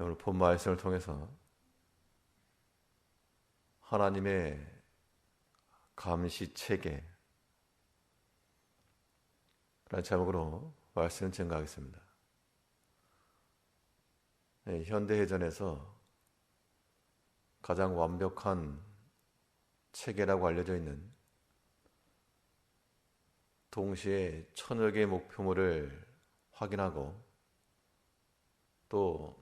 오늘 본 말씀을 통해서 하나님의 감시 체계라는 제목으로 말씀을 증거하겠습니다. 현대해전에서 가장 완벽한 체계라고 알려져 있는 동시에 1000여 개의 목표물을 확인하고 또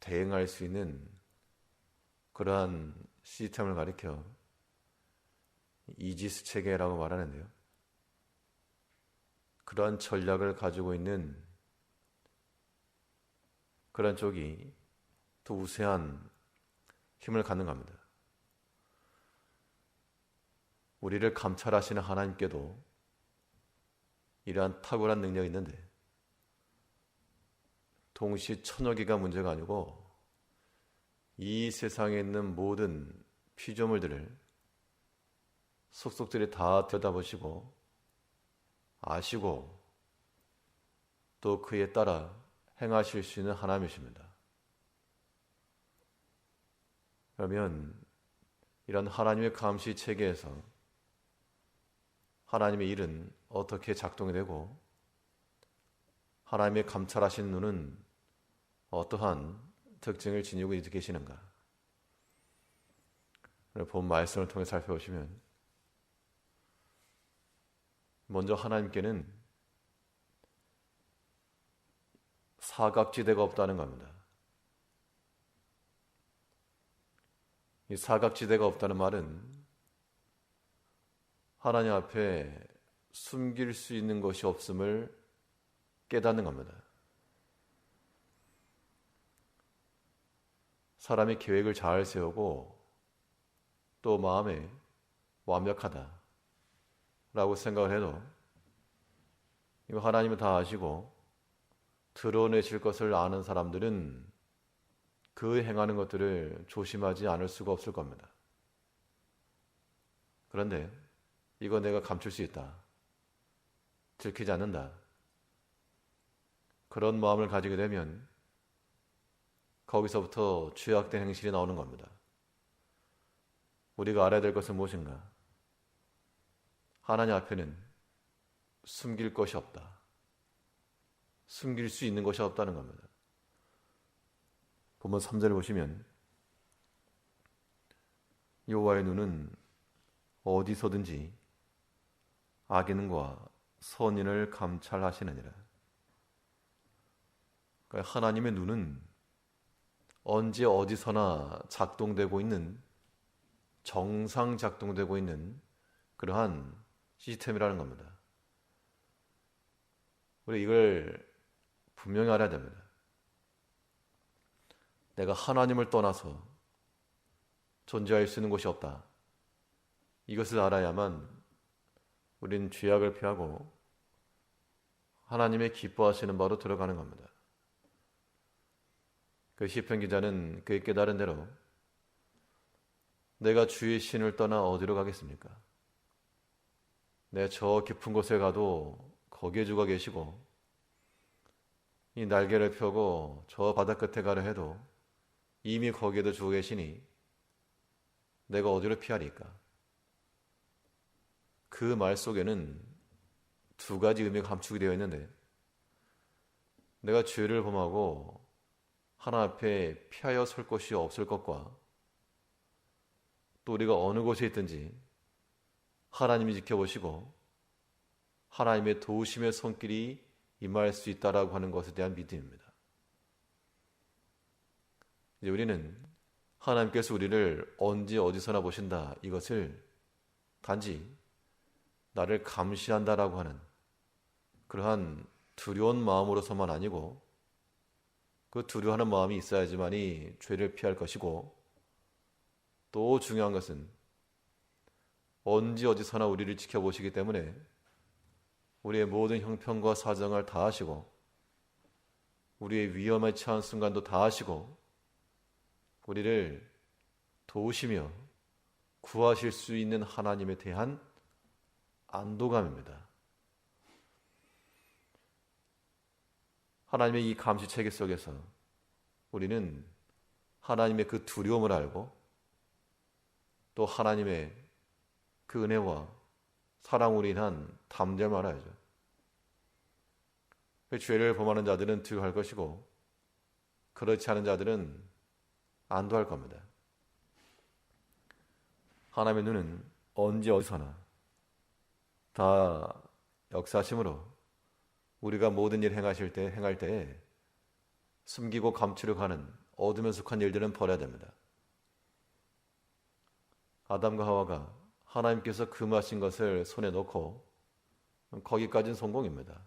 대응할 수 있는 그러한 시스템을 가리켜 이지스 체계라고 말하는데요. 그러한 전략을 가지고 있는 그런 쪽이 더 우세한 힘을 갖는 겁니다. 우리를 감찰하시는 하나님께도 이러한 탁월한 능력이 있는데 동시 1000여 개가 문제가 아니고 이 세상에 있는 모든 피조물들을 속속들이 다 들여다보시고 아시고 또 그에 따라 행하실 수 있는 하나님이십니다. 그러면 이런 하나님의 감시 체계에서 하나님의 일은 어떻게 작동이 되고 하나님의 감찰하신 눈은 어떠한 특징을 지니고 계시는가? 본 말씀을 통해 살펴보시면 먼저 하나님께는 사각지대가 없다는 겁니다. 이 사각지대가 없다는 말은 하나님 앞에 숨길 수 있는 것이 없음을 깨닫는 겁니다. 사람이 계획을 잘 세우고 또 마음에 완벽하다라고 생각을 해도 이거 하나님은 다 아시고 드러내실 것을 아는 사람들은 그 행하는 것들을 조심하지 않을 수가 없을 겁니다. 그런데 이거 내가 감출 수 있다. 들키지 않는다. 그런 마음을 가지게 되면 거기서부터 죄악된 행실이 나오는 겁니다. 우리가 알아야 될 것은 무엇인가? 하나님 앞에는 숨길 것이 없다. 숨길 수 있는 것이 없다는 겁니다. 본문 3절을 보시면 여호와의 눈은 어디서든지 악인과 선인을 감찰하시느니라. 그러니까 하나님의 눈은 언제 어디서나 작동되고 있는 정상 작동되고 있는 그러한 시스템이라는 겁니다. 우리 이걸 분명히 알아야 됩니다. 내가 하나님을 떠나서 존재할 수 있는 곳이 없다. 이것을 알아야만 우리는 죄악을 피하고 하나님의 기뻐하시는 바로 들어가는 겁니다. 그 시편 기자는 그의 깨달은 대로 내가 주의 신을 떠나 어디로 가겠습니까? 내 저 깊은 곳에 가도 거기에 주가 계시고 이 날개를 펴고 저 바다 끝에 가려 해도 이미 거기에도 주가 계시니 내가 어디로 피하리까? 그 말 속에는 두 가지 의미가 감축이 되어 있는데 내가 죄를 범하고 하나님 앞에 피하여 설 곳이 없을 것과 또 우리가 어느 곳에 있든지 하나님이 지켜보시고 하나님의 도우심의 손길이 임할 수 있다라고 하는 것에 대한 믿음입니다. 이제 우리는 하나님께서 우리를 언제 어디서나 보신다 이것을 단지 나를 감시한다라고 하는 그러한 두려운 마음으로서만 아니고 그 두려워하는 마음이 있어야지만이 죄를 피할 것이고 또 중요한 것은 언제 어디서나 우리를 지켜보시기 때문에 우리의 모든 형편과 사정을 다 아시고 우리의 위험에 처한 순간도 다 아시고 우리를 도우시며 구하실 수 있는 하나님에 대한 안도감입니다. 하나님의 이 감시 체계 속에서 우리는 하나님의 그 두려움을 알고 또 하나님의 그 은혜와 사랑으로 인한 담대함을 알아야죠. 그 죄를 범하는 자들은 두려워할 것이고 그렇지 않은 자들은 안도할 겁니다. 하나님의 눈은 언제 어디서나 다 역사하심으로 우리가 모든 일 행할 때에 숨기고 감추려 하는 어둠에 속한 일들은 버려야 됩니다. 아담과 하와가 하나님께서 금하신 것을 손에 넣고 거기까지는 성공입니다.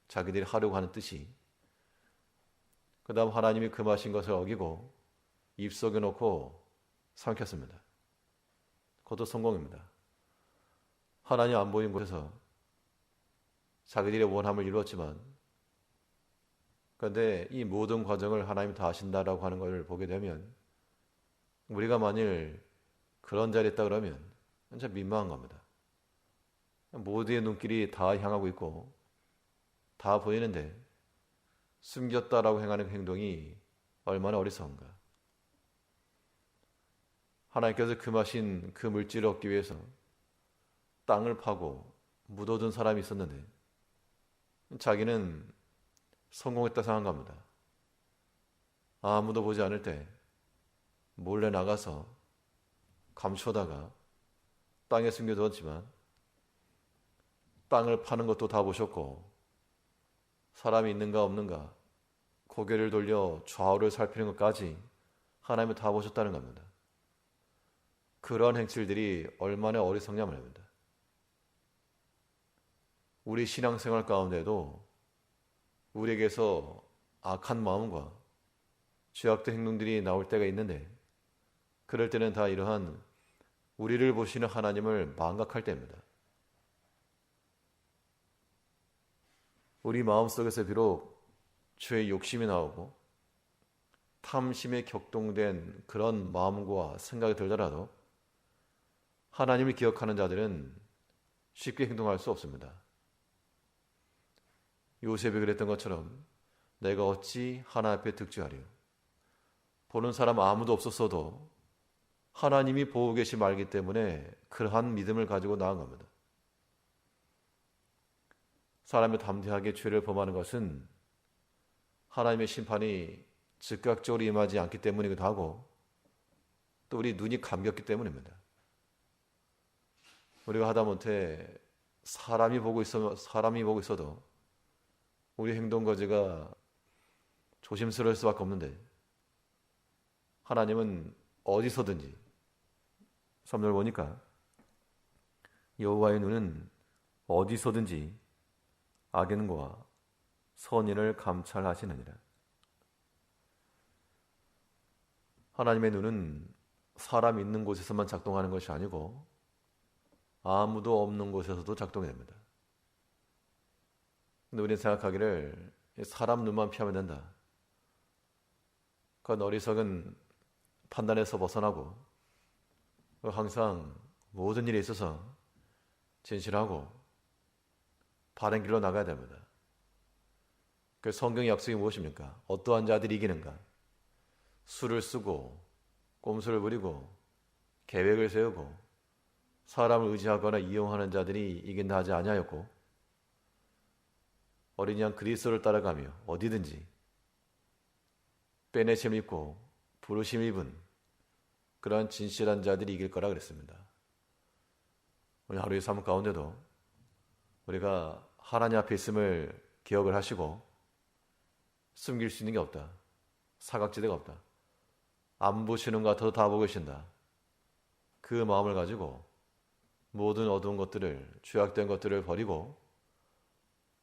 자기들이 하려고 하는 뜻이. 그 다음 하나님이 금하신 것을 어기고 입속에 넣고 삼켰습니다. 그것도 성공입니다. 하나님 안 보이는 곳에서 자기들의 원함을 이루었지만 그런데 이 모든 과정을 하나님이 다 하신다라고 하는 것을 보게 되면 우리가 만일 그런 자리에 있다 그러면 진짜 민망한 겁니다. 모두의 눈길이 다 향하고 있고 다 보이는데 숨겼다라고 행하는 행동이 얼마나 어리석은가. 하나님께서 금하신 그 물질을 얻기 위해서 땅을 파고 묻어둔 사람이 있었는데 자기는 성공했다 생각한 겁니다. 아무도 보지 않을 때 몰래 나가서 감추다가 땅에 숨겨두었지만 땅을 파는 것도 다 보셨고 사람이 있는가 없는가 고개를 돌려 좌우를 살피는 것까지 하나님은 다 보셨다는 겁니다. 그런 행실들이 얼마나 어리석냐 말입니다. 우리 신앙생활 가운데도 우리에게서 악한 마음과 죄악된 행동들이 나올 때가 있는데 그럴 때는 다 이러한 우리를 보시는 하나님을 망각할 때입니다. 우리 마음속에서 비록 죄의 욕심이 나오고 탐심에 격동된 그런 마음과 생각이 들더라도 하나님을 기억하는 자들은 쉽게 행동할 수 없습니다. 요셉이 그랬던 것처럼 내가 어찌 하나님 앞에 득죄하리요. 보는 사람 아무도 없었어도 하나님이 보고 계시면 알기 때문에 그러한 믿음을 가지고 나아간 겁니다. 사람이 담대하게 죄를 범하는 것은 하나님의 심판이 즉각적으로 임하지 않기 때문이기도 하고 또 우리 눈이 감겼기 때문입니다. 우리가 하다못해 사람이 보고 있어도 우리 행동 거지가 조심스러울 수밖에 없는데 하나님은 어디서든지 섭널 보니까 여호와의 눈은 어디서든지 악인과 선인을 감찰하시느니라. 하나님의 눈은 사람 있는 곳에서만 작동하는 것이 아니고 아무도 없는 곳에서도 작동이 됩니다. 근데 우리는 생각하기를 사람 눈만 피하면 된다. 그 어리석은 판단에서 벗어나고 항상 모든 일에 있어서 진실하고 바른 길로 나가야 됩니다. 그 성경의 약속이 무엇입니까? 어떠한 자들이 이기는가? 수를 쓰고 꼼수를 부리고 계획을 세우고 사람을 의지하거나 이용하는 자들이 이긴다 하지 아니하였고 어린 양 그리스도를 따라가며 어디든지 빼내심 입고 부르심 입은 그러한 진실한 자들이 이길 거라 그랬습니다. 오늘 하루의 삶 가운데도 우리가 하나님 앞에 있음을 기억을 하시고 숨길 수 있는 게 없다. 사각지대가 없다. 안 보시는 것 같아도 다 보고 계신다. 그 마음을 가지고 모든 어두운 것들을 죄악된 것들을 버리고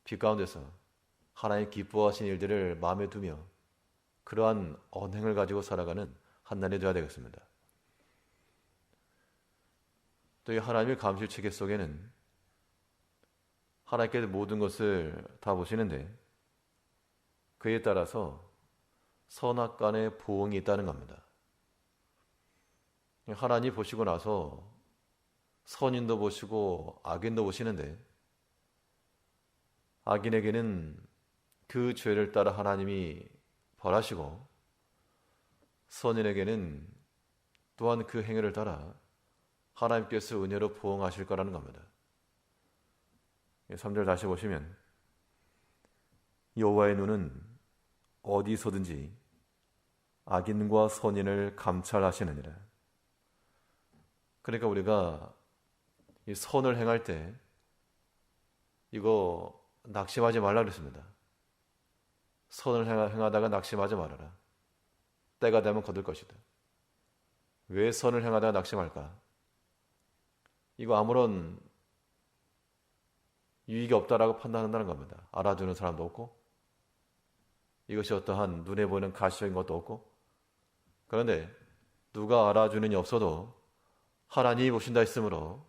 빛 가운데서 하나님 기뻐하신 일들을 마음에 두며 그러한 언행을 가지고 살아가는 한 날이 되어야 되겠습니다. 또 이 하나님의 감실 체계 속에는 하나님께서 모든 것을 다 보시는데 그에 따라서 선악간의 보응이 있다는 겁니다. 하나님 보시고 나서 선인도 보시고 악인도 보시는데 악인에게는 그 죄를 따라 하나님이 벌하시고 선인에게는 또한 그 행위를 따라 하나님께서 은혜로 보응하실 거라는 겁니다. 3절 다시 보시면 여호와의 눈은 어디서든지 악인과 선인을 감찰하시느니라. 그러니까 우리가 이 선을 행할 때 이거 낙심하지 말라 그랬습니다. 선을 행하다가 낙심하지 말아라. 때가 되면 거둘 것이다. 왜 선을 행하다가 낙심할까? 이거 아무런 유익이 없다라고 판단한다는 겁니다. 알아주는 사람도 없고 이것이 어떠한 눈에 보이는 가시적인 것도 없고 그런데 누가 알아주는 이 없어도 하나님이 보신다 했으므로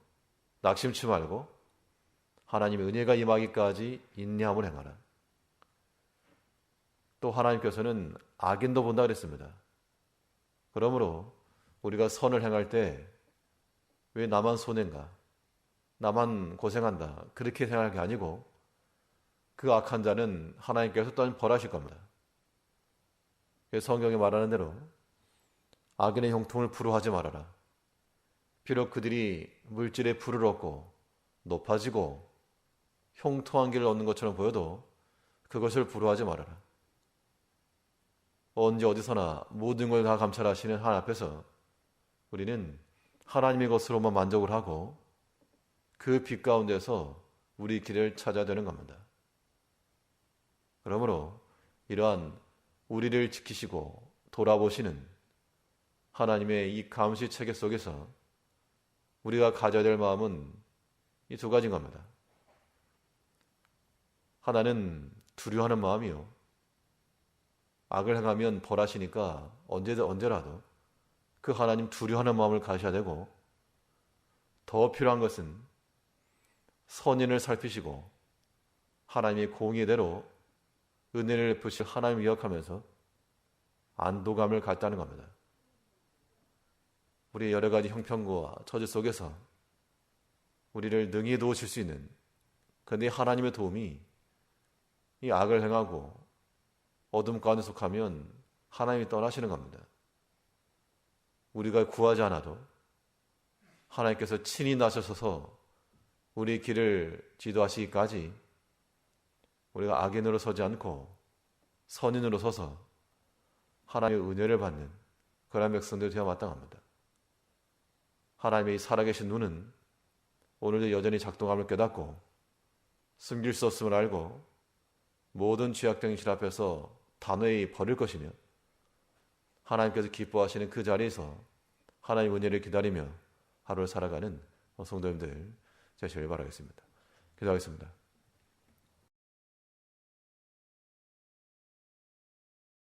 낙심치 말고 하나님의 은혜가 임하기까지 인내함을 행하라. 또 하나님께서는 악인도 본다 그랬습니다. 그러므로 우리가 선을 행할 때 왜 나만 손해인가? 나만 고생한다. 그렇게 생각할 게 아니고 그 악한 자는 하나님께서 또한 벌하실 겁니다. 성경에 말하는 대로 악인의 형통을 부러워하지 말아라. 비록 그들이 물질의 부를 얻고 높아지고 형통한 길을 얻는 것처럼 보여도 그것을 부러워하지 말아라. 언제 어디서나 모든 걸 다 감찰하시는 하나님 앞에서 우리는 하나님의 것으로만 만족을 하고 그 빛 가운데서 우리 길을 찾아야 되는 겁니다. 그러므로 이러한 우리를 지키시고 돌아보시는 하나님의 이 감시 체계 속에서 우리가 가져야 될 마음은 이 두 가지인 겁니다. 하나는 두려워하는 마음이요. 악을 행하면 벌하시니까 언제라도 그 하나님 두려워하는 마음을 가셔야 되고 더 필요한 것은 선인을 살피시고 하나님의 공의대로 은혜를 베푸실 하나님을 기억하면서 안도감을 갖다는 겁니다. 우리의 여러 가지 형편과 처지 속에서 우리를 능히 도우실 수 있는 그런데 하나님의 도움이 이 악을 행하고 어둠 가운데 속하면 하나님이 떠나시는 겁니다. 우리가 구하지 않아도 하나님께서 친히 나서셔서 우리 길을 지도하시기까지 우리가 악인으로 서지 않고 선인으로 서서 하나님의 은혜를 받는 그런 백성들이 되어 마땅합니다. 하나님의 살아계신 눈은 오늘도 여전히 작동함을 깨닫고 숨길 수 없음을 알고 모든 죄악된 실 앞에서 단호히 버릴 것이며 하나님께서 기뻐하시는 그 자리에서 하나님의 은혜를 기다리며 하루를 살아가는 성도님들 되시길 바라겠습니다. 기도하겠습니다.